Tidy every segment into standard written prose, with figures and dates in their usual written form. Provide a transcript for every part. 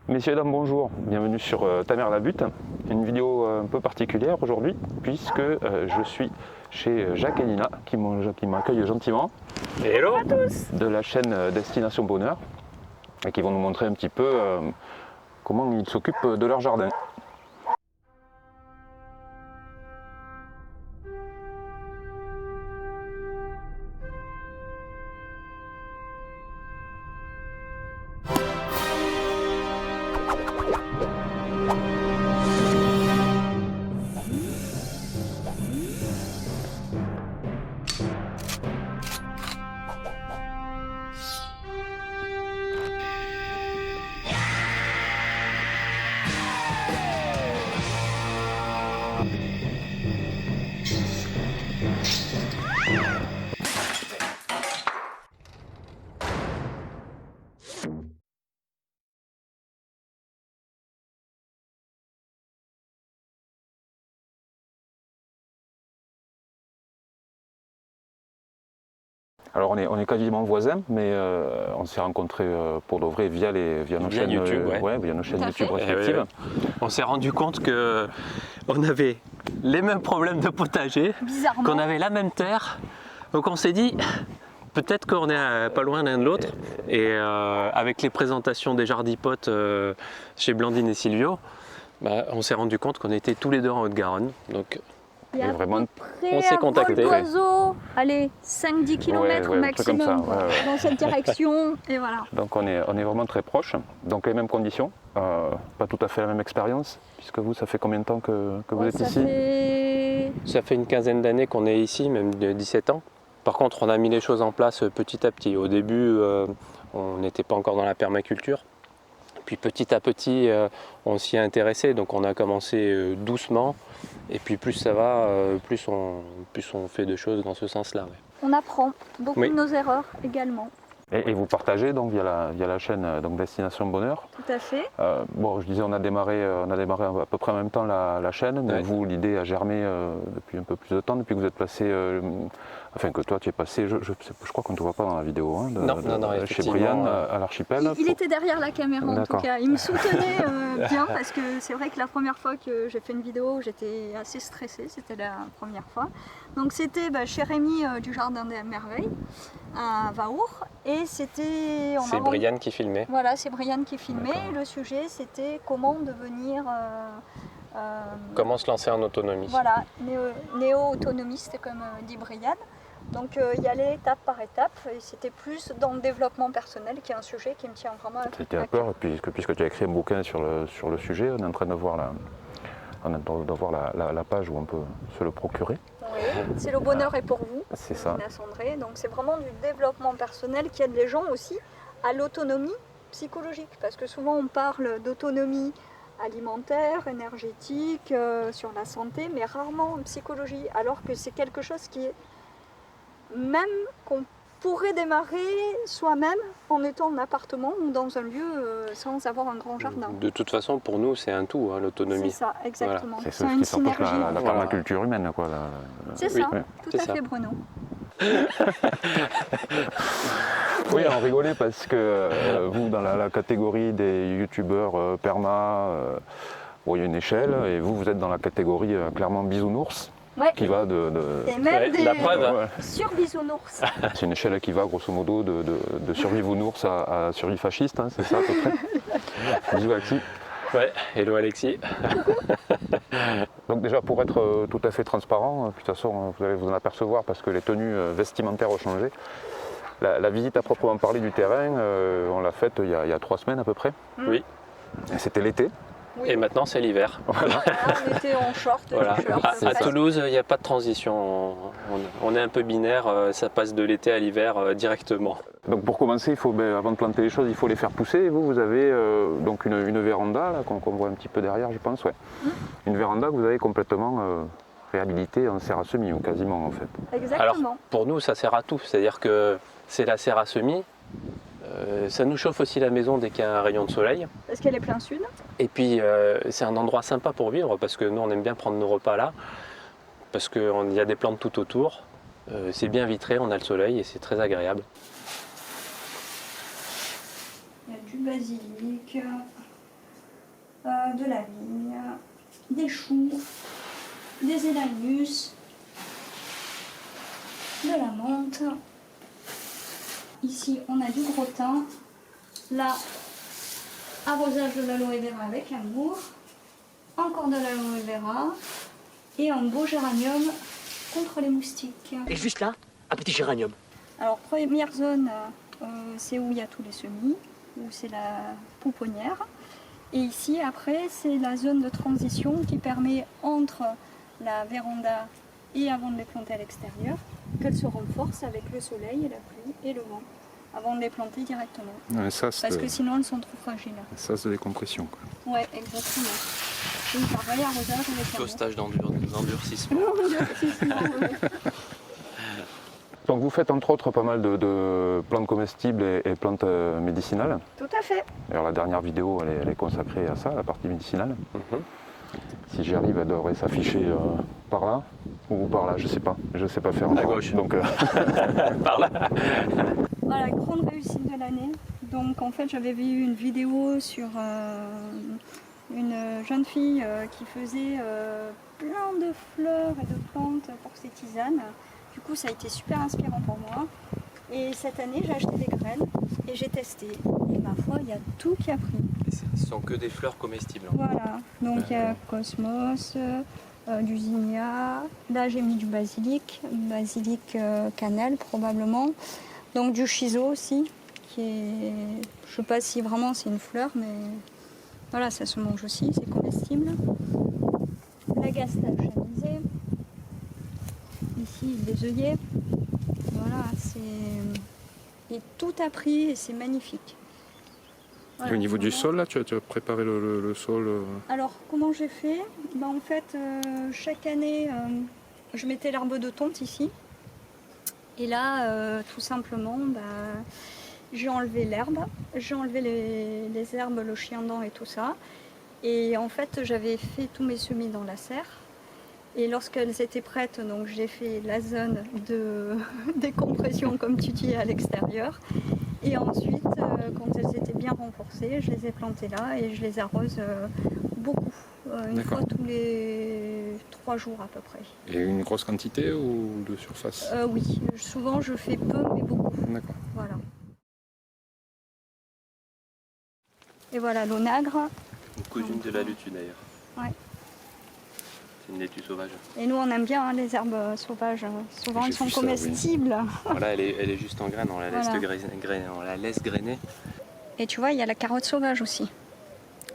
Messieurs, dames, bonjour, bienvenue sur Ta mère la butte. Une vidéo un peu particulière aujourd'hui puisque je suis chez Jacques et Nina qui m'accueillent gentiment. Hello à tous. De la chaîne Destination Bonheur et qui vont nous montrer un petit peu comment ils s'occupent de leur jardin. Alors on est quasiment voisins, mais on s'est rencontrés pour de vrai via nos chaînes YouTube, via nos chaînes YouTube respectives. On s'est rendu compte qu'on avait les mêmes problèmes de potager, qu'on avait la même terre, donc on s'est dit peut-être qu'on est pas loin l'un de l'autre. Et avec les présentations des jardipotes chez Blandine et Silvio, on s'est rendu compte qu'on était tous les deux en Haute-Garonne. Donc il y a vraiment, on s'est contacté. D'oiseaux, allez, 5-10 km maximum dans cette direction, et voilà. Donc on est vraiment très proches, donc les mêmes conditions, pas tout à fait la même expérience, puisque vous, ça fait combien de temps que vous êtes ici? Ça fait une quinzaine d'années qu'on est ici, même de 17 ans. Par contre, on a mis les choses en place petit à petit. Au début, on n'était pas encore dans la permaculture. Puis petit à petit, on s'y est intéressé, donc on a commencé doucement. Et puis plus ça va, plus on fait de choses dans ce sens-là. Ouais. On apprend beaucoup de nos erreurs également. Et vous partagez donc via la chaîne donc Destination Bonheur. Tout à fait. Bon, je disais, on a démarré à peu près en même temps la chaîne, mais vous, l'idée a germé depuis un peu plus de temps, depuis que vous êtes passé, enfin que toi tu es passé, je crois qu'on ne te voit pas dans la vidéo, hein, chez Brian à l'archipel. Il était derrière la caméra en tout cas, il me soutenait bien parce que c'est vrai que la première fois que j'ai fait une vidéo, j'étais assez stressée, c'était la première fois. Donc c'était chez Rémi du Jardin des Merveilles à Vaour. Et c'était... C'est Brian qui filmait. Voilà, c'est Brian qui filmait. Le sujet, c'était comment devenir... comment se lancer en autonomie. Voilà, néo-autonomiste, comme dit Brian. Donc y aller étape par étape. Et c'était plus dans le développement personnel, qui est un sujet qui me tient vraiment à cœur. C'était à cœur, puisque tu as écrit un bouquin sur le sujet, on est en train de voir la page où on peut se le procurer. Oui, c'est le bonheur est pour vous, c'est ça. Nina Sandré. Donc c'est vraiment du développement personnel qui aide les gens aussi à l'autonomie psychologique. Parce que souvent on parle d'autonomie alimentaire, énergétique, sur la santé, mais rarement en psychologie. Alors que c'est quelque chose qui est même qu'on pourrait démarrer soi-même en étant en appartement ou dans un lieu sans avoir un grand jardin. De toute façon, pour nous, c'est un tout, hein, l'autonomie. C'est ça, exactement. Voilà. C'est ce qui s'approche la permaculture humaine, quoi. C'est ça, tout à fait, Bruno. Oui, on rigolait parce que vous, dans la catégorie des youtubeurs perma, il y a une échelle, et vous êtes dans la catégorie clairement bisounours. Ouais. Qui va et même la preuve. Sur bisounours. C'est une échelle qui va grosso modo de survivounours à survie fasciste, hein, c'est ça à peu près. Bisous Alexis. Ouais, hello Alexis. Donc déjà pour être tout à fait transparent, puis de toute façon vous allez vous en apercevoir parce que les tenues vestimentaires ont changé. La visite à proprement parler du terrain, on l'a faite il y a 3 semaines à peu près. Oui. C'était l'été. Oui. Et maintenant c'est l'hiver. Voilà, on était en short. Voilà. À Toulouse, il n'y a pas de transition. On est un peu binaire, ça passe de l'été à l'hiver directement. Donc pour commencer, avant de planter les choses, il faut les faire pousser. Et vous avez donc une véranda qu'on voit un petit peu derrière, je pense. Ouais. Une véranda que vous avez complètement réhabilitée en serre à semis, ou quasiment en fait. Exactement. Alors pour nous, ça sert à tout. C'est-à-dire que c'est la serre à semis. Ça nous chauffe aussi la maison dès qu'il y a un rayon de soleil. Parce qu'elle est plein sud. Et puis c'est un endroit sympa pour vivre parce que nous on aime bien prendre nos repas là. Parce qu'il y a des plantes tout autour. C'est bien vitré, on a le soleil et c'est très agréable. Il y a du basilic. de la vigne, des choux, des élaïnus, de la menthe. Ici, on a du gros thym. Là, arrosage de l'aloe vera avec amour. Encore de l'aloe vera. Et un beau géranium contre les moustiques. Et juste là, un petit géranium. Alors, première zone, c'est où il y a tous les semis, où c'est la pouponnière. Et ici, après, c'est la zone de transition qui permet entre la véranda et avant de les planter à l'extérieur, qu'elles se renforcent avec le soleil et la pluie et le vent, avant de les planter directement. Ouais, ça, Parce que sinon, elles sont trop fragiles. Ça, c'est des compressions. Quoi. Ouais, exactement. Et pareil, arrosage avec amour. Postage d'endurcissement. Donc vous faites entre autres pas mal de plantes comestibles et plantes médicinales. Tout à fait. Alors la dernière vidéo elle est consacrée à ça, la partie médicinale. Si j'y arrive, elle devrait s'afficher par là ou par là, je sais pas faire. À gauche. Donc Par là. Voilà, grande réussite de l'année. Donc en fait j'avais vu une vidéo sur une jeune fille qui faisait plein de fleurs et de plantes pour ses tisanes. Du coup, ça a été super inspirant pour moi. Et cette année, j'ai acheté des graines et j'ai testé. Et ma foi, il y a tout qui a pris. Ce sont que des fleurs comestibles. Voilà. Donc il y a cosmos, du zinnia. Là, j'ai mis du basilic cannelle probablement. Donc du shiso aussi, qui est, je sais pas si vraiment c'est une fleur, mais voilà, ça se mange aussi, c'est comestible. La gastache chamisée. Ici, des œillets. Voilà, c'est... Et tout a pris et c'est magnifique. Voilà, au niveau du vraiment. sol, là, tu as préparé le sol Alors, comment j'ai fait? En fait, chaque année, je mettais l'herbe de tonte ici. Et là, tout simplement, j'ai enlevé l'herbe, j'ai enlevé les herbes, le chiendent et tout ça. Et en fait, j'avais fait tous mes semis dans la serre. Et lorsqu'elles étaient prêtes, donc j'ai fait la zone de décompression, comme tu dis, à l'extérieur. Et ensuite, quand elles étaient bien renforcées, je les ai plantées là et je les arrose beaucoup. Une fois tous les 3 jours à peu près. et une grosse quantité ou de surface? Oui, souvent je fais peu mais beaucoup. D'accord. Voilà. Et voilà l'onagre. Une cousine de la laitue d'ailleurs. Ouais. C'est une laitue sauvage. Et nous on aime bien les herbes sauvages. Souvent J'ai elles sont vu ça, comestibles. Voilà, elle est juste en graine, on la laisse, Voilà. on la laisse grainer. Et tu vois, il y a la carotte sauvage aussi.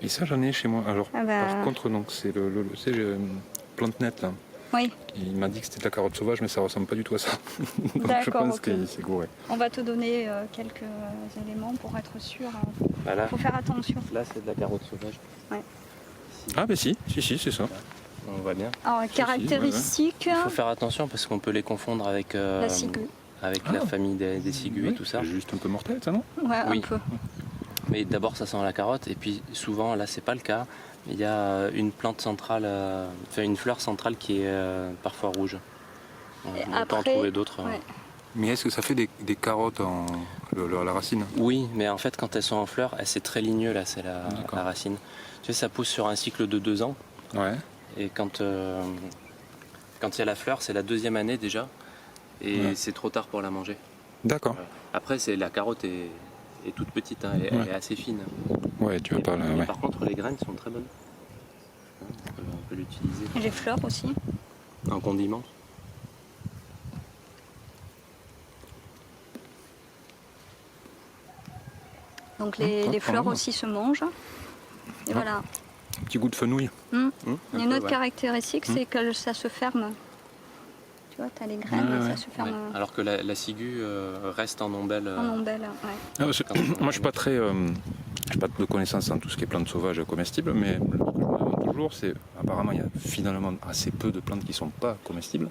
Et ça, j'en ai chez moi. Alors, Ah bah. par contre, donc, c'est le plante net là. Oui, Il m'a dit que c'était de la carotte sauvage, mais ça ressemble pas du tout à ça. Donc je d'accord, pense ok. que c'est gouré. On va te donner quelques éléments pour être sûr. Voilà. Il faut faire attention. Là, c'est de la carotte sauvage. Ouais. Ici, Ah, ben si, c'est ça. on voit bien. Alors, caractéristiques, Il faut faire attention parce qu'on peut les confondre avec, la ciguë. avec la famille des ciguës et tout ça. C'est juste un peu mortel, ça, non? Ouais, Oui. un peu. Mais d'abord, ça sent la carotte et puis souvent, là, c'est pas le cas. Il y a une plante centrale, une fleur centrale qui est parfois rouge. On peut en après, trouver d'autres. ouais. Mais est-ce que ça fait des carottes à la racine? Oui, mais en fait, quand elles sont en fleurs, c'est très ligneux, là, c'est la racine. Tu sais, ça pousse sur un cycle de 2 ans. Ouais. Et quand il y a la fleur, c'est la 2e année déjà. Et c'est trop tard pour la manger. D'accord. Après, la carotte est toute petite, hein, elle est assez fine. Ouais, tu veux pas là. Mais Ouais. par contre, les graines sont très bonnes. On peut l'utiliser Et les fleurs aussi. en condiment. Donc les pas fleurs mal. aussi se mangent. Et voilà. Un petit goût de fenouil. Il y a Un une peu, autre ouais. caractéristique, c'est que ça se ferme. Tu vois, tu as les graines Ouais, et ouais. ça se ferme Ouais. Alors que la ciguë reste en ombelle. en ombelle. Ouais. Ah, moi, je suis pas très. J'ai pas de connaissances en tout ce qui est plantes sauvages et comestibles, mais ce que je me demande toujours, c'est apparemment il y a finalement assez peu de plantes qui sont pas comestibles.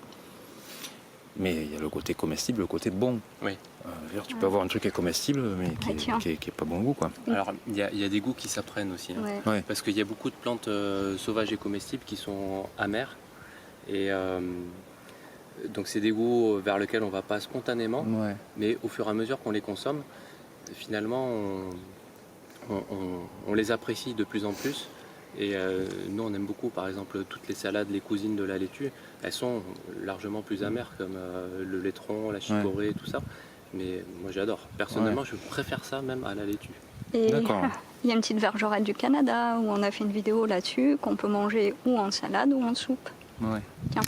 Mais il y a le côté comestible, le côté bon. Oui. Tu peux avoir un truc qui est comestible, mais qui est pas bon goût, quoi. Alors il y a des goûts qui s'apprennent aussi. Hein. Ouais. Ouais. Parce qu'il y a beaucoup de plantes sauvages et comestibles qui sont amères. Et donc c'est des goûts vers lesquels on va pas spontanément. Ouais. Mais au fur et à mesure qu'on les consomme, finalement on les apprécie de plus en plus. Et nous, on aime beaucoup, par exemple, toutes les salades, les cousines de la laitue, elles sont largement plus amères, comme le laitron, la chicorée, tout ça. Mais moi, j'adore. Personnellement, je préfère ça même à la laitue. Et il y a une petite vergerette du Canada où on a fait une vidéo là-dessus qu'on peut manger ou en salade ou en soupe. Ouais. Tiens.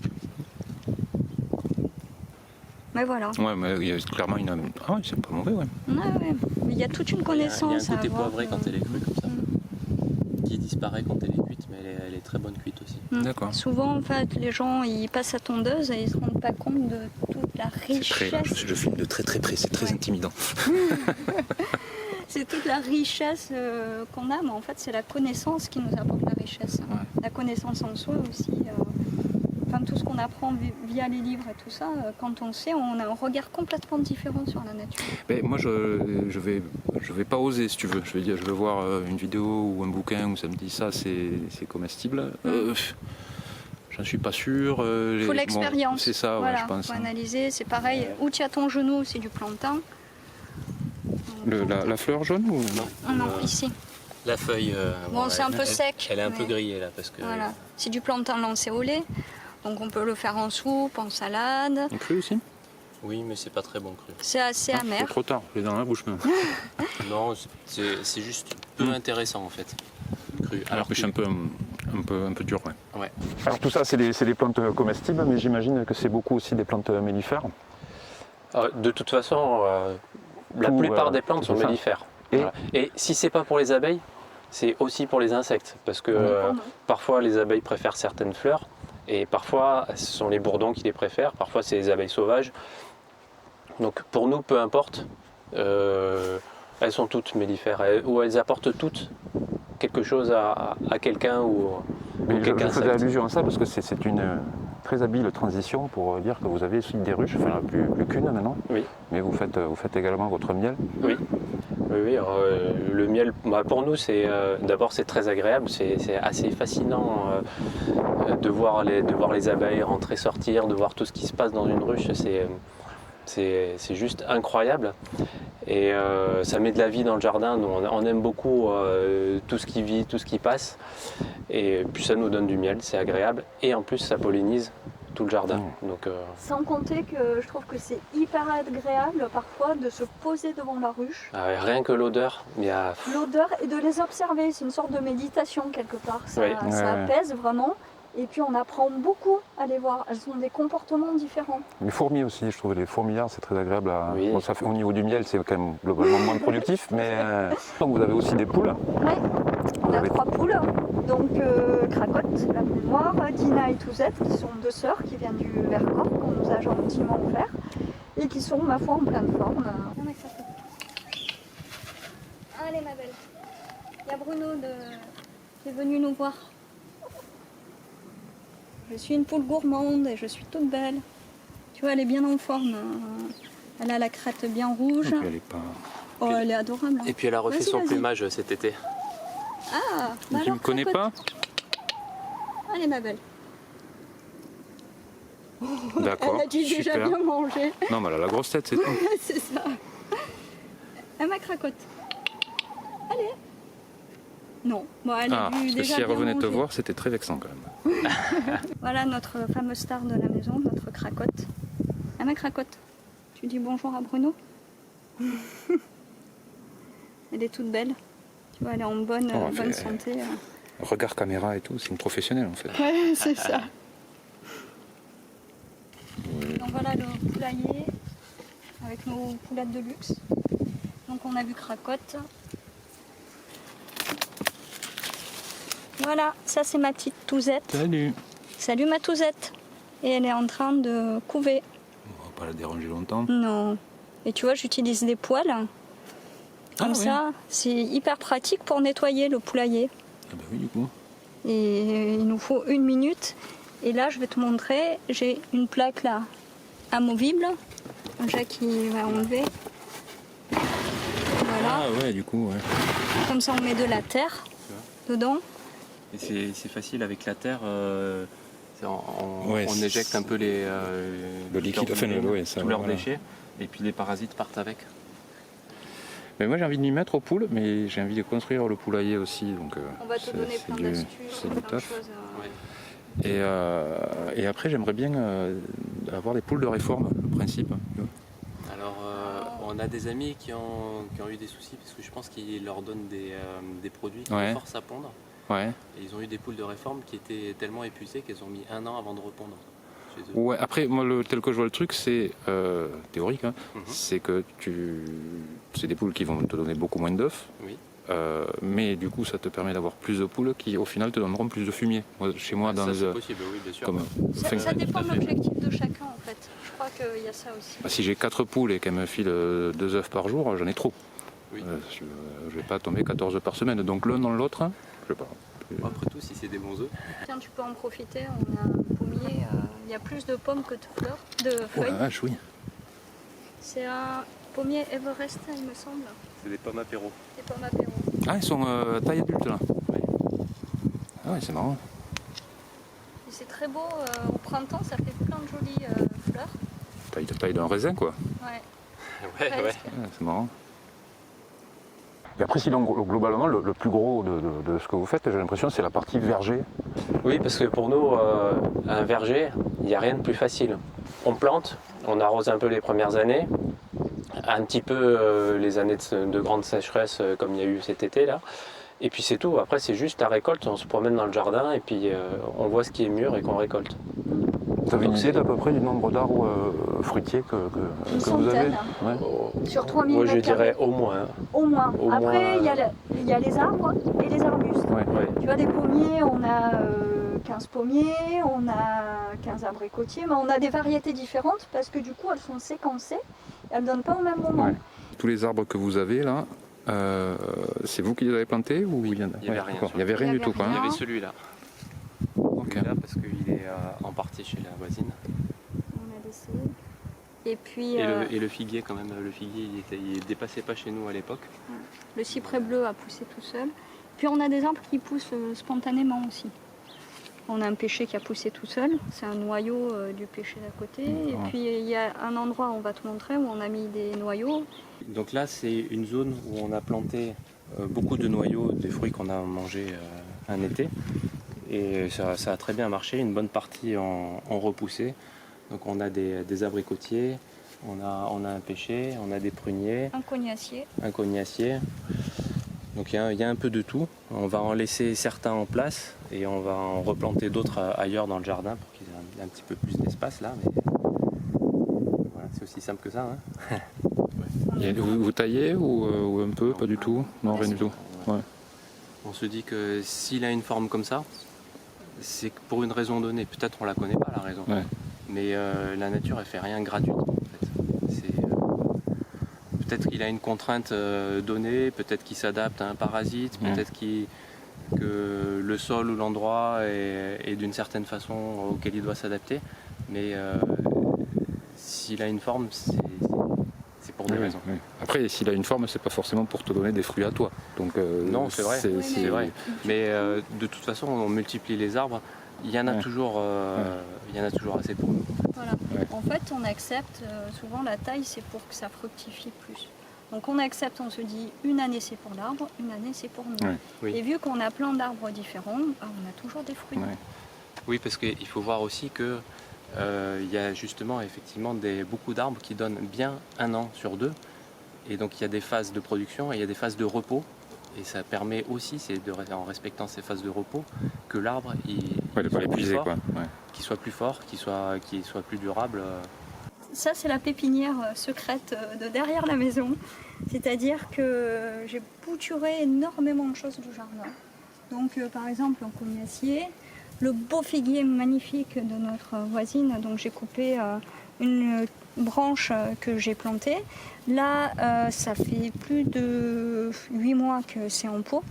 Mais voilà. Ouais, mais il y a clairement une... Ah oui, c'est pas mauvais, ouais. Ouais. Il y a toute une connaissance. Il y a un côté à avoir. poivré quand elle est crue comme ça, qui disparaît quand elle est cuite, mais elle est très bonne cuite aussi. D'accord. Souvent, en fait, les gens ils passent à tondeuse et ils se rendent pas compte de toute la richesse. Je filme de très très près, c'est très intimidant. C'est toute la richesse qu'on a, mais en fait, c'est la connaissance qui nous apporte la richesse. Ouais. La connaissance en soi aussi. Enfin, tout ce qu'on apprend via les livres et tout ça, quand on le sait, on a un regard complètement différent sur la nature. Mais moi, je vais pas oser, si tu veux. Je vais voir une vidéo ou un bouquin où ça me dit ça, c'est comestible. J'en suis pas sûr. Il faut l'expérience. C'est ça, voilà, je pense. Il faut analyser. C'est pareil, où tu as ton genou, c'est du plantain. La fleur jaune ou Non, ici. La feuille, Bon, c'est un peu sec. Elle est un peu grillée là, parce que... Voilà. C'est du plantain lancé au lait. Donc on peut le faire en soupe, en salade. En cru aussi? Oui, mais c'est pas très bon cru. C'est assez amer. C'est trop tard, je l'ai dans la bouche même. Non, c'est juste peu intéressant en fait, cru. Alors que je suis un peu dur, ouais. Ouais. Alors tout ça, c'est des plantes comestibles, mais j'imagine que c'est beaucoup aussi des plantes mellifères. De toute façon, la plupart des plantes sont mellifères. Et si c'est pas pour les abeilles, c'est aussi pour les insectes. Parce que parfois les abeilles préfèrent certaines fleurs, et parfois ce sont les bourdons qui les préfèrent, parfois c'est les abeilles sauvages. Donc pour nous, peu importe, elles sont toutes mellifères, ou elles apportent toutes quelque chose à quelqu'un ou quelqu'un. Je faisais allusion à ça parce que c'est une très habile transition pour dire que vous avez aussi des ruches, enfin plus qu'une maintenant, oui. Mais vous faites également votre miel. Oui. Alors, le miel, pour nous, d'abord c'est très agréable, c'est assez fascinant de voir les abeilles rentrer, sortir, de voir tout ce qui se passe dans une ruche, c'est juste incroyable. Et ça met de la vie dans le jardin, nous, on aime beaucoup tout ce qui vit, tout ce qui passe. Et puis ça nous donne du miel, c'est agréable. Et en plus ça pollinise tout le jardin. Donc, sans compter que je trouve que c'est hyper agréable parfois de se poser devant la ruche. Rien que l'odeur. L'odeur et de les observer, c'est une sorte de méditation quelque part. Ça apaise vraiment. Et puis on apprend beaucoup à les voir. Elles ont des comportements différents. Les fourmis aussi, je trouve. Les fourmillards, c'est très agréable. Oui. Bon, ça fait, au niveau du miel, c'est quand même globalement moins productif. Mais donc vous avez aussi des poules. Oui, on a 3 poules. Donc Cracotte, la poule noire, Dina et Touzette, qui sont 2 sœurs qui viennent du Vercors, qu'on nous a gentiment offert. Et qui sont, ma foi, en pleine forme. Allez ma belle. Il y a Bruno qui est venu nous voir. Je suis une poule gourmande et je suis toute belle. Tu vois, elle est bien en forme. Elle a la crête bien rouge. Et puis elle est pas... Oh, elle est adorable. Et puis elle a refait son plumage cet été. Ah, bah tu ne me connais pas? Allez, ma belle. D'accord. Elle a dû déjà bien manger. Non, mais elle a la grosse tête, c'est tout. C'est ça. Elle m'a cracotte. Allez. Non, bon, elle a dû parce que déjà si elle bien revenait manger. te voir, c'était très vexant quand même. Voilà notre fameuse star de la maison, notre Cracotte. Elle m'a cracotte. Tu dis bonjour à Bruno. Elle est toute belle. Tu vois, elle est en bonne santé. Regard caméra et tout, c'est une professionnelle en fait. Ouais, c'est ça. Donc voilà le poulailler avec nos poulettes de luxe. Donc on a vu Cracotte. Voilà, ça c'est ma petite Touzette. Salut. Salut ma Touzette. Et elle est en train de couver. On va pas la déranger longtemps. Non. Et tu vois, j'utilise des poêles. Comme ça, c'est hyper pratique pour nettoyer le poulailler. Ah bah oui, du coup. Et il nous faut 1 minute. Et là, je vais te montrer, j'ai une plaque là, amovible. Jacques qui va enlever. Voilà. Ah ouais, du coup, ouais. Comme ça, on met de la terre dedans. Et c'est facile avec la terre. On éjecte un peu le liquide, enfin tous leurs déchets. Et puis les parasites partent avec. Mais moi j'ai envie de m'y mettre aux poules, mais j'ai envie de construire le poulailler aussi. Donc, on va te donner plein d'astuces, plein de choses. Et après j'aimerais bien avoir des poules de réforme, le principe. Alors on a des amis qui ont eu des soucis parce que je pense qu'ils leur donnent des produits qui les forcent à pondre. Ouais. Et ils ont eu des poules de réforme qui étaient tellement épuisées qu'elles ont mis 1 an avant de repondre. Ouais, après, moi, tel que je vois le truc, c'est théorique, hein, c'est que c'est des poules qui vont te donner beaucoup moins d'œufs, mais du coup, ça te permet d'avoir plus de poules qui, au final, te donneront plus de fumier. Moi, chez moi, ça, c'est possible, oui, bien sûr. Ça dépend de l'objectif de chacun, en fait. Je crois qu'il y a ça aussi. Si j'ai 4 poules et qu'elles me filent 2 œufs par jour, j'en ai trop. Oui. Je ne vais pas tomber 14 œufs par semaine, donc l'un dans l'autre, hein, je sais pas. Après tout, si c'est des bons œufs. Tiens, tu peux en profiter, on a un pommier, il y a plus de pommes que de feuilles. Oh la vache, oui. C'est un pommier Everest, il me semble. C'est des pommes apéro. Des pommes apéro. Ah, ils sont taille adulte là. Oui. Ah ouais, c'est marrant. Et c'est très beau, au printemps, ça fait plein de jolies fleurs. Taille d'un raisin quoi. Ouais. Ouais. C'est marrant. Et après, sinon, globalement, le plus gros de ce que vous faites, j'ai l'impression, c'est la partie verger. Oui, parce que pour nous, un verger, il n'y a rien de plus facile. On plante, on arrose un peu les premières années, un petit peu les années de grande sécheresse comme il y a eu cet été là. Et puis c'est tout, après c'est juste la récolte, on se promène dans le jardin et puis on voit ce qui est mûr et qu'on récolte. Vous avez une idée d'à peu près du nombre d'arbres fruitiers que vous avez? Ouais. Sur 3000 Moi je dirais au moins. Au moins. Après il y a les arbres et les arbustes. Ouais. Tu vois, des pommiers, on a 15 pommiers, on a 15 abricotiers, mais on a des variétés différentes parce que du coup elles sont séquencées, elles ne donnent pas au même moment. Ouais. Tous les arbres que vous avez là, c'est vous qui les avez plantés ou il y avait rien. Il n'y avait rien du tout quoi. Il y avait celui-là. Celui-là parce qu'il est en partie chez la voisine. On a laissé. Et puis. Et le figuier quand même, le figuier il dépassait pas chez nous à l'époque. Le cyprès bleu a poussé tout seul. Puis on a des arbres qui poussent spontanément aussi. On a un pêcher qui a poussé tout seul, c'est un noyau du pêcher d'à côté. Et puis il y a un endroit, on va te montrer, où on a mis des noyaux. Donc là c'est une zone où on a planté beaucoup de noyaux des fruits qu'on a mangés un été. Et ça a très bien marché, une bonne partie ont repoussé. Donc on a des abricotiers, on a un pêcher, on a des pruniers. Un cognacier. Un cognacier. Donc il y a un peu de tout. On va en laisser certains en place et on va en replanter d'autres ailleurs dans le jardin pour qu'ils aient un petit peu plus d'espace là. Mais voilà, c'est aussi simple que ça. Hein. Et vous taillez ou un peu, pas du tout? Non, rien du tout. Ouais. On se dit que s'il a une forme comme ça, c'est pour une raison donnée. Peut-être on la connaît pas la raison. Ouais. Mais la nature elle fait rien gratuit. Peut-être qu'il a une contrainte donnée, peut-être qu'il s'adapte à un parasite, peut-être que le sol ou l'endroit est d'une certaine façon auquel il doit s'adapter. Mais s'il a une forme, c'est pour des raisons. Oui. Après, s'il a une forme, c'est pas forcément pour te donner des fruits à toi. Donc, non, c'est vrai. C'est vrai. Mais de toute façon, on multiplie les arbres. Il y en a toujours assez pour nous. Voilà. Ouais. En fait, on accepte, souvent la taille, c'est pour que ça fructifie plus. Donc on accepte, on se dit, une année c'est pour l'arbre, une année c'est pour nous. Ouais. Oui. Et vu qu'on a plein d'arbres différents, on a toujours des fruits. Ouais. Oui, parce qu'il faut voir aussi que y a justement effectivement beaucoup d'arbres qui donnent bien 1 an sur 2. Et donc il y a des phases de production et il y a des phases de repos. Et ça permet aussi, en respectant ces phases de repos, que l'arbre qu'il soit plus fort, qu'il soit plus durable. Ça, c'est la pépinière secrète de derrière la maison. C'est-à-dire que j'ai bouturé énormément de choses du jardin. Donc, par exemple, un cognacier, le beau figuier magnifique de notre voisine. Donc, j'ai coupé une branche que j'ai plantée. Là, ça fait plus de 8 mois que c'est en pot.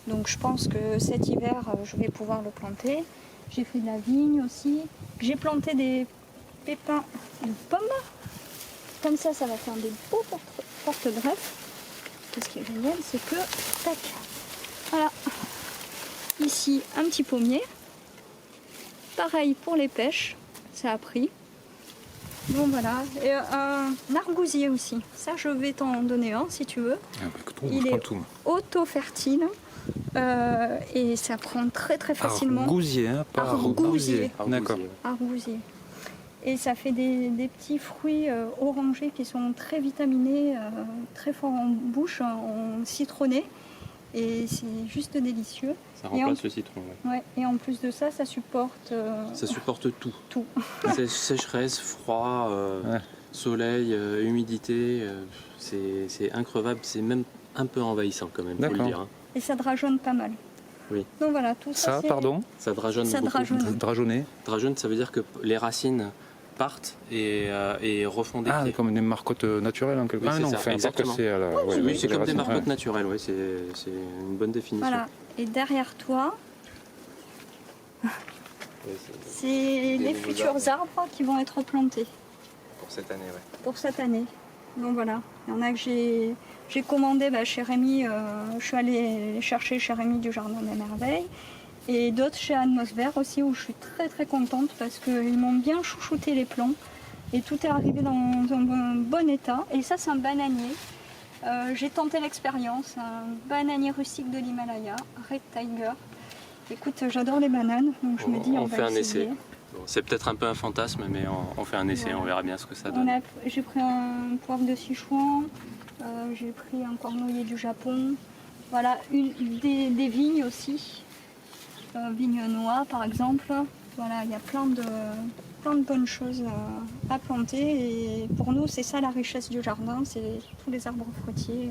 Donc je pense que cet hiver, je vais pouvoir le planter. J'ai fait de la vigne aussi. J'ai planté des pépins de pommes. Comme ça, ça va faire des beaux porte-greffes. Et ce qui est génial, c'est que, tac, voilà. Ici, un petit pommier. Pareil pour les pêches, ça a pris. Bon voilà, et un argousier aussi. Ça, je vais t'en donner un si tu veux. Il est auto-fertile et ça prend très très facilement. Argousier, hein, pas argousier. D'accord. Argousier. Et ça fait des petits fruits orangés qui sont très vitaminés, très forts en bouche, en citronné. Et c'est juste délicieux. Ça remplace le citron. Ouais, et en plus de ça, ça supporte... Ça supporte tout. Tout. Sécheresse, froid, soleil, humidité. C'est increvable. C'est même un peu envahissant quand même, faut le dire. Hein. Et ça drageonne pas mal. Oui. Donc voilà, tout ça, Ça drageonne beaucoup. Drageonner. Drageonne, ça veut dire que les racines partent et refont des pieds. Comme des marcottes naturelles en quelque sorte. Oui, c'est ça, oui, c'est comme des marcottes naturelles, c'est une bonne définition. Voilà, et derrière toi, c'est les futurs arbres qui vont être plantés. Pour cette année, Pour cette année. Donc voilà, il y en a que j'ai commandé chez Rémi, je suis allée les chercher chez Rémi du Jardin des Merveilles. Et d'autres chez Atmosphère aussi, où je suis très très contente parce qu'ils m'ont bien chouchouté les plants. Et tout est arrivé dans un bon état. Et ça, c'est un bananier. J'ai tenté l'expérience, un bananier rustique de l'Himalaya, Red Tiger. Écoute, j'adore les bananes, donc je me dis on va fait un essayer. essai. C'est peut-être un peu un fantasme, mais on fait un essai, voilà. On verra bien ce que ça donne. J'ai pris un poivre de Sichuan, j'ai pris un cornoiller du Japon. Voilà, des vignes aussi. Vigne noix par exemple. Voilà, il y a plein de bonnes choses à planter et pour nous c'est ça la richesse du jardin, c'est tous les arbres fruitiers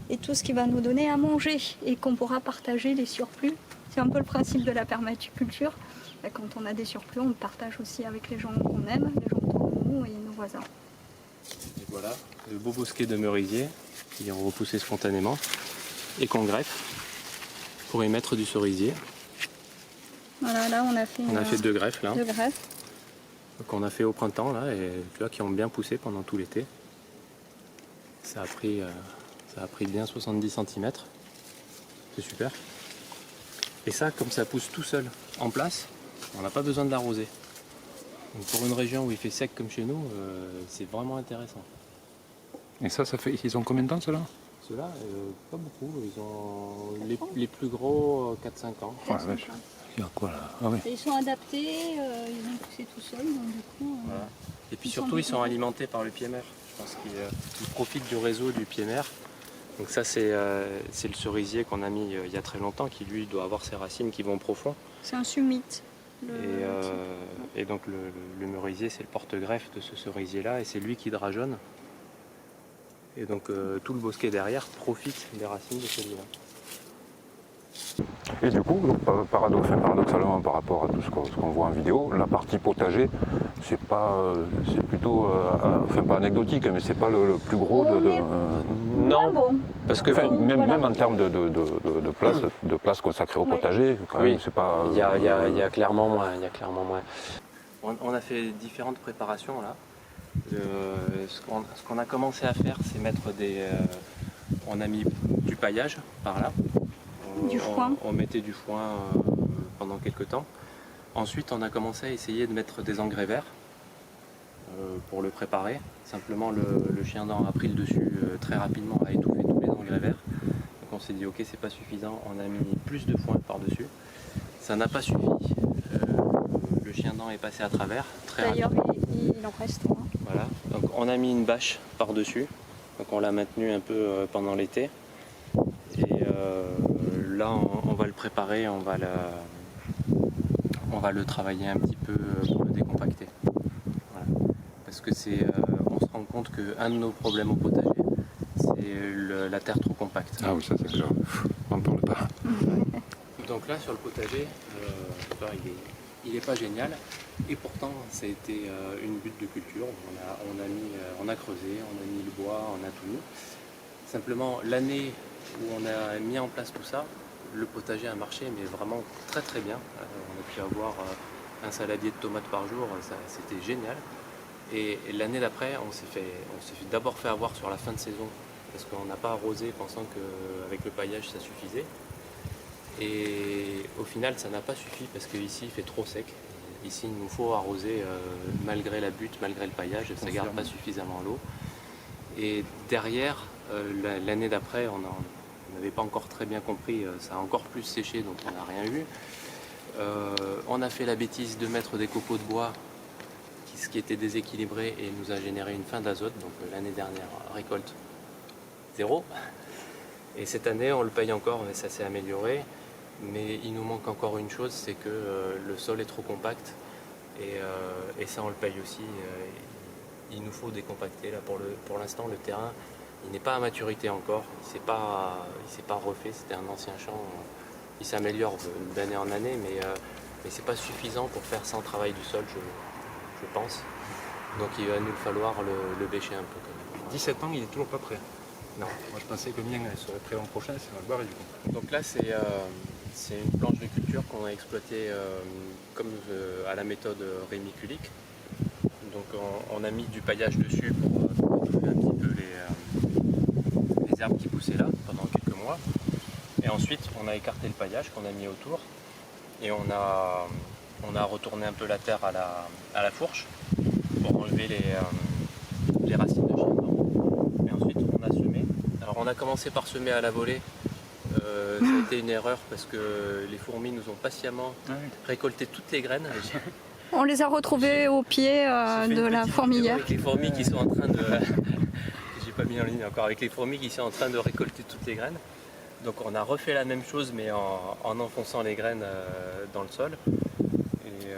et tout ce qui va nous donner à manger et qu'on pourra partager les surplus. C'est un peu le principe de la permaculture. Quand on a des surplus, on le partage aussi avec les gens qu'on aime, les gens autour de nous et nos voisins. Et voilà, le beau bosquet de merisiers qui ont repoussé spontanément et qu'on greffe pour y mettre du cerisier. Voilà, là on a fait 2 greffes là. 2 greffes. Qu'on a fait au printemps là et tu vois qui ont bien poussé pendant tout l'été. Ça a pris bien 70 cm. C'est super. Et ça, comme ça pousse tout seul en place, on n'a pas besoin de l'arroser. Donc pour une région où il fait sec comme chez nous, c'est vraiment intéressant. Et ça fait. Ils ont combien de temps ceux-là? Ceux-là, pas beaucoup. Ils ont les plus gros 4-5 ans. Ouais, il y a quoi là? Ah, oui. Ils sont adaptés, ils ont poussé tout seuls, donc du coup... Voilà. Et puis surtout, ils sont alimentés par le pied-mer. Je pense qu'ils profitent du réseau du pied-mer. Donc ça, c'est le cerisier qu'on a mis il y a très longtemps, qui lui doit avoir ses racines qui vont profond. C'est un summit. Et donc le merisier, c'est le porte-greffe de ce cerisier-là, et c'est lui qui drageonne. Et donc tout le bosquet derrière profite des racines de celui-là. Et du coup, paradoxalement par rapport à tout ce qu'on voit en vidéo, la partie potager, c'est plutôt, pas anecdotique, mais c'est pas le plus gros Non, parce que même en termes de place consacrée au potager, quand même, c'est pas. Il y a clairement moins. On a fait différentes préparations là. Ce qu'on a commencé à faire, c'est mettre on a mis du paillage par là. Du foin. On mettait du foin pendant quelques temps. Ensuite, on a commencé à essayer de mettre des engrais verts pour le préparer. Simplement, le chien-dent a pris le dessus très rapidement, a étouffé tous les engrais verts. Donc on s'est dit, ok, c'est pas suffisant. On a mis plus de foin par-dessus. Ça n'a pas suffi. Le chien-dent est passé à travers. D'ailleurs, il en reste. Hein. Voilà. Donc on a mis une bâche par-dessus. Donc on l'a maintenu un peu pendant l'été. Et là, on va le préparer, on va le travailler un petit peu pour le décompacter. Voilà. Parce que on se rend compte qu'un de nos problèmes au potager, c'est la terre trop compacte. Ah oui, ça c'est clair. On ne parle pas. Donc là, sur le potager, il n'est pas génial. Et pourtant, ça a été une butte de culture. On a creusé, on a mis le bois, on a tout mis. Simplement, l'année où on a mis en place tout ça, le potager a marché, mais vraiment très très bien. On a pu avoir un saladier de tomates par jour, c'était génial. Et l'année d'après, on s'est d'abord fait avoir sur la fin de saison, parce qu'on n'a pas arrosé pensant qu'avec le paillage ça suffisait. Et au final, ça n'a pas suffi parce qu'ici il fait trop sec. Ici, il nous faut arroser malgré la butte, malgré le paillage, ça ne garde pas suffisamment l'eau. Et derrière, l'année d'après, on n'avait pas encore très bien compris, ça a encore plus séché, donc on n'a rien eu. On a fait la bêtise de mettre des copeaux de bois, ce qui était déséquilibré et nous a généré une fin d'azote. Donc l'année dernière, récolte 0. Et cette année, on le paye encore, mais ça s'est amélioré. Mais il nous manque encore une chose, c'est que le sol est trop compact. Et ça, on le paye aussi. Il nous faut décompacter. Là, pour l'instant, le terrain, il n'est pas à maturité encore. Il ne s'est pas refait. C'était un ancien champ. Il s'améliore d'année en année, mais ce n'est pas suffisant pour faire sans travail du sol, je pense. Donc il va nous falloir le bêcher un peu. Quand même. 17 ans, il n'est toujours pas prêt. Non. Moi, je pensais que le mien serait prêt l'an prochain, c'est mal barré du coup. Donc là, c'est une planche de culture qu'on a exploitée comme à la méthode Rémi Kulik. Donc on a mis du paillage dessus pour trouver un petit peu les herbes qui poussaient là pendant quelques mois. Et ensuite, on a écarté le paillage qu'on a mis autour et on a retourné un peu la terre à la fourche pour enlever les racines de chardon. Et ensuite, on a semé. Alors, on a commencé par semer à la volée. Ça a été une erreur parce que les fourmis nous ont patiemment récolté toutes les graines. On les a retrouvées au pied de la fourmilière. Avec les fourmis qui sont en train de... J'ai pas mis en ligne encore. Avec les fourmis qui sont en train de récolter toutes les graines. Donc on a refait la même chose mais en enfonçant les graines dans le sol. Et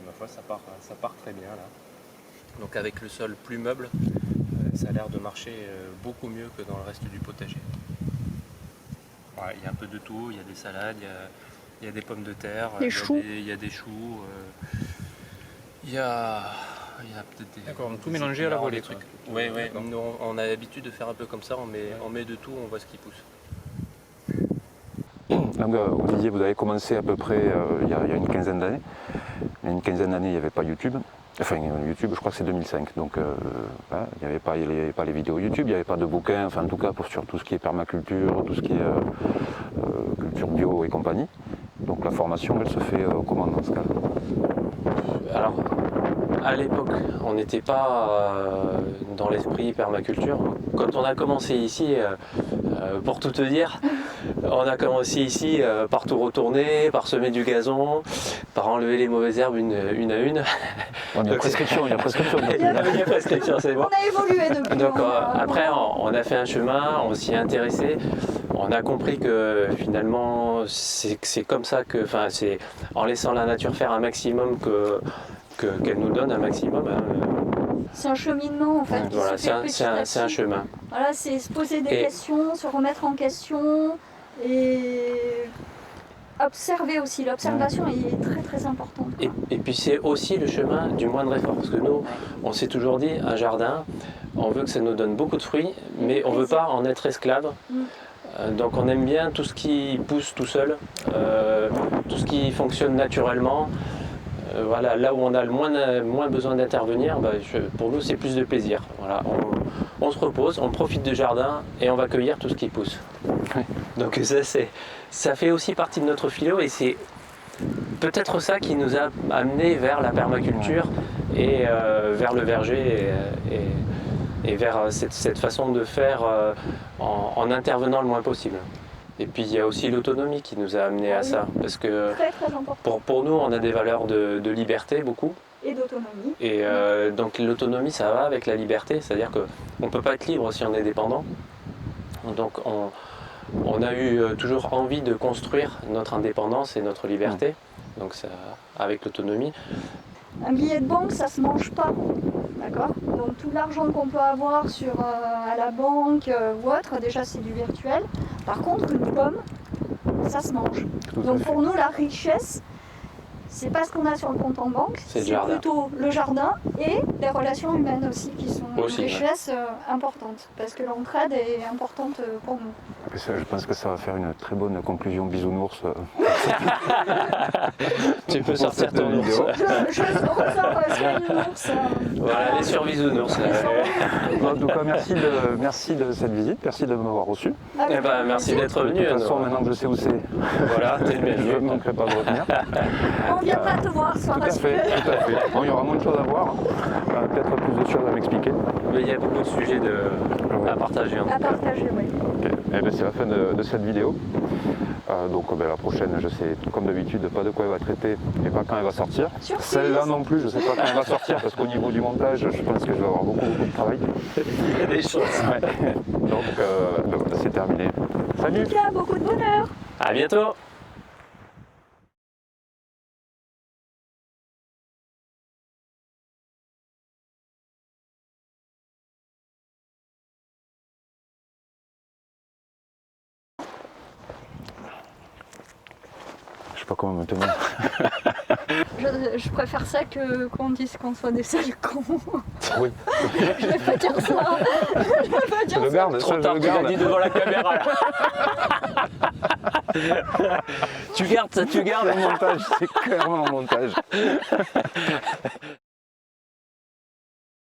ma foi, ça part très bien là. Donc avec le sol plus meuble, ça a l'air de marcher beaucoup mieux que dans le reste du potager. Ouais, il y a un peu de tout, il y a des salades, il y a des pommes de terre, il y a des choux, il y a peut-être des... D'accord, tout mélangé à la volée. Oui, on a l'habitude de faire un peu comme ça, on met de tout, on voit ce qui pousse. Donc, Olivier, vous avez commencé à peu près il y a une quinzaine d'années. Il y a une quinzaine d'années, il n'y avait pas YouTube. Enfin, YouTube, je crois que c'est 2005. Donc, il n'y avait pas les vidéos YouTube, il n'y avait pas de bouquins, enfin, en tout cas, sur tout ce qui est permaculture, tout ce qui est culture bio et compagnie. Donc, la formation, elle se fait comment dans ce cas? Alors, à l'époque, on n'était pas dans l'esprit permaculture. Quand on a commencé ici, pour tout te dire, on a commencé ici par tout retourner, par semer du gazon, par enlever les mauvaises herbes une à une. Il y a prescription, il y a prescription. Il y a prescription, c'est bon. On a évolué depuis. Donc après, on a fait un chemin, on s'y est intéressé. On a compris que finalement, c'est comme ça que, enfin, c'est en laissant la nature faire un maximum qu'elle nous donne un maximum. C'est un cheminement en fait. Voilà, c'est un chemin. Voilà, c'est se poser des questions, se remettre en question et observer aussi. L'observation est très très importante. Et puis c'est aussi le chemin du moindre effort. Parce que nous, on s'est toujours dit, un jardin, on veut que ça nous donne beaucoup de fruits, mais on ne veut pas en être esclave. Donc on aime bien tout ce qui pousse tout seul, tout ce qui fonctionne naturellement. Voilà, là où on a le moins besoin d'intervenir, pour nous c'est plus de plaisir. Voilà, on se repose, on profite du jardin et on va cueillir tout ce qui pousse. Donc ça fait aussi partie de notre philo et c'est peut-être ça qui nous a amené vers la permaculture et vers le verger et vers cette façon de faire en intervenant le moins possible. Et puis il y a aussi l'autonomie qui nous a amené à ça, parce que très, très pour nous on a des valeurs de liberté beaucoup. Et d'autonomie. Et donc l'autonomie ça va avec la liberté, c'est-à-dire qu'on ne peut pas être libre si on est dépendant. Donc on a eu toujours envie de construire notre indépendance et notre liberté, donc ça, avec l'autonomie. Un billet de banque, ça se mange pas, d'accord? Donc tout l'argent qu'on peut avoir à la banque ou autre, déjà c'est du virtuel. Par contre, une pomme, ça se mange. Donc pour nous, la richesse, c'est pas ce qu'on a sur le compte en banque, c'est plutôt le jardin et les relations humaines aussi qui sont une richesse importante, parce que l'entraide est importante pour nous. je pense que ça va faire une très bonne conclusion bisounours. Tu peux sortir ton ours. Je ressors bisounours. Voilà, les sur bisounours. En tout cas, merci de cette visite, merci de m'avoir reçu. Eh ben, merci d'être venu. De toute façon, maintenant que je sais où c'est, Voilà, t'es le je ne bienvenu. manquerai pas de revenir. On viendra te voir, sois Tout à rassuré. fait, tout à fait. Bon, il y aura moins de choses à voir, peut-être plus de choses à m'expliquer. Mais il y a beaucoup de sujets à partager. À partager, oui. Ok, eh ben, c'est la fin de cette vidéo. Donc la prochaine, je sais comme d'habitude pas de quoi elle va traiter et pas quand elle va sortir. Surprise. Celle-là non plus, je ne sais pas quand elle va sortir parce qu'au niveau du montage, je pense que je vais avoir beaucoup de travail. Il y a des choses. Ouais. Donc c'est terminé. Salut. En tout cas, beaucoup de bonheur. À bientôt. Je sais pas comment me tenir. Je préfère ça que qu'on dise qu'on soit des sales cons. Oui. Je vais pas dire ça. Je vais pas dire Je le ça. garde, Trop ça, je tard, le tu l'as garde. dit devant la caméra. Là. Tu gardes ça, tu gardes. Le montage, c'est clairement un montage.